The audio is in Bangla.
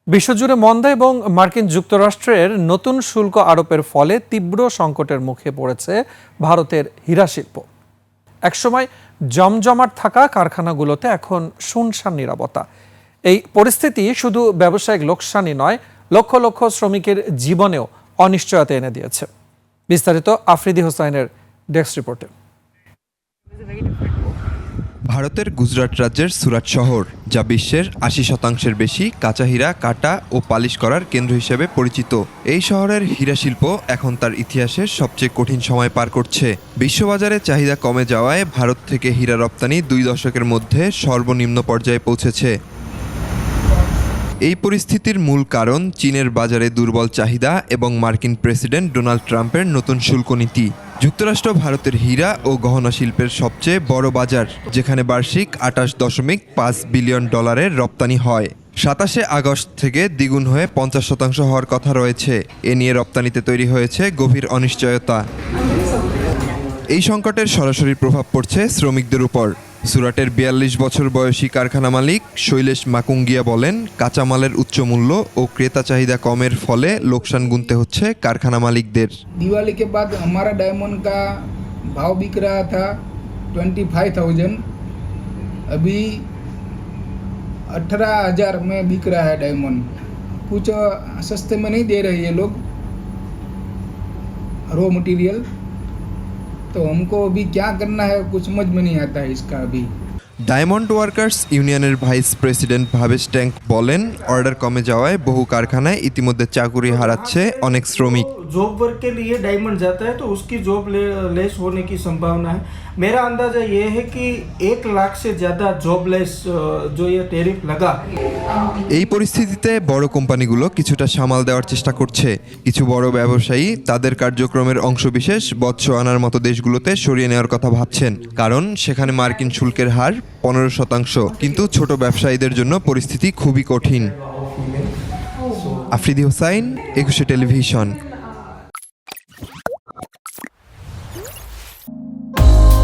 বিশ্বজুড়ে মন্দা এবং মার্কিন যুক্তরাষ্ট্রের নতুন শুল্ক আরোপের ফলে তীব্র সংকটের মুখে পড়েছে ভারতের হীরা শিল্প। একসময় জমজমাট থাকা কারখানাগুলোতে এখন শুনশান নীরবতা। এই পরিস্থিতি শুধু ব্যবসায়িক লোকসানই নয়, লক্ষ লক্ষ শ্রমিকের জীবনেও অনিশ্চয়তা এনে দিয়েছে। বিস্তারিত আফ্রিদি হোসাইনের ডেস্ক রিপোর্টে। ভারতের গুজরাট রাজ্যের সুরাট শহর, যা বিশ্বের ৮০% বেশি কাঁচা হীরা কাটা ও পালিশ করার কেন্দ্র হিসেবে পরিচিত। এই শহরের হীরা শিল্প এখন তার ইতিহাসের সবচেয়ে কঠিন সময় পার করছে। বিশ্ববাজারে চাহিদা কমে যাওয়ায় ভারত থেকে হীরা রপ্তানি 2 দশকের মধ্যে সর্বনিম্ন পর্যায়ে পৌঁছেছে। এই পরিস্থিতির মূল কারণ চীনের বাজারে দুর্বল চাহিদা এবং মার্কিন প্রেসিডেন্ট ডোনাল্ড ট্রাম্পের নতুন শুল্ক নীতি। যুক্তরাষ্ট্র ভারতের হীরা ও গহনা শিল্পের সবচেয়ে বড় বাজার, যেখানে বার্ষিক $28.5 বিলিয়ন রপ্তানি হয়। 27 আগস্ট থেকে দ্বিগুণ হয়ে 50% হওয়ার কথা রয়েছে। এ নিয়ে রপ্তানিতে তৈরি হয়েছে গভীর অনিশ্চয়তা। এই সংকটের সরাসরি প্রভাব পড়ছে শ্রমিকদের উপর। সুরাটের 42 বছর বয়সী কারখানা মালিক শৈলেশ মাকুঙ্গিয়া বলেন, কাঁচামালের উচ্চ মূল্য ও ক্রেতা চাহিদা কমের ফলে লোকসান গুনতে হচ্ছে কারখানা মালিকদের। दिवाली के बाद हमारा डायमंड का भाव बिक रहा था 25,000, अभी 18,000 में बिक रहा है डायमंड। कुछ सस्ते में नहीं दे रहे ये लोग रॉ मटेरियल, तो हमको अभी क्या करना है कुछ समझ में नहीं आता है इसका अभी। ডায়মন্ড ওয়ার্কার্স ইউনিয়নের ভাইস প্রেসিডেন্ট ভাবেশ ট্যাঙ্ক বলেন, অর্ডার কমে যাওয়ায় বহু কারখানায় ইতিমধ্যে চাকুরি হারাচ্ছে অনেক শ্রমিক। जॉब वर्क के लिए डायमंड जाता है तो उसकी जॉब लेस होने की संभावना है। मेरा अंदाज़ा ये है कि 1 लाख से ज़्यादा जॉब लेस जो ये टैरिफ लगा। এই পরিস্থিতিতে বড় কোম্পানিগুলো কিছুটা সামাল দেওয়ার চেষ্টা করছে। কিছু বড় ব্যবসায়ী তাদের কার্যক্রমের অংশবিশেষ বতসোয়ানার মতো দেশগুলোতে সরিয়ে নেওয়ার কথা ভাবছেন, কারণ সেখানে মার্কিন শুল্কের হার 15%। কিন্তু ছোট ব্যবসায়ীদের জন্য পরিস্থিতি খুবই কঠিন। আফ্রিদি হোসাইন, 21 টেলিভিশন।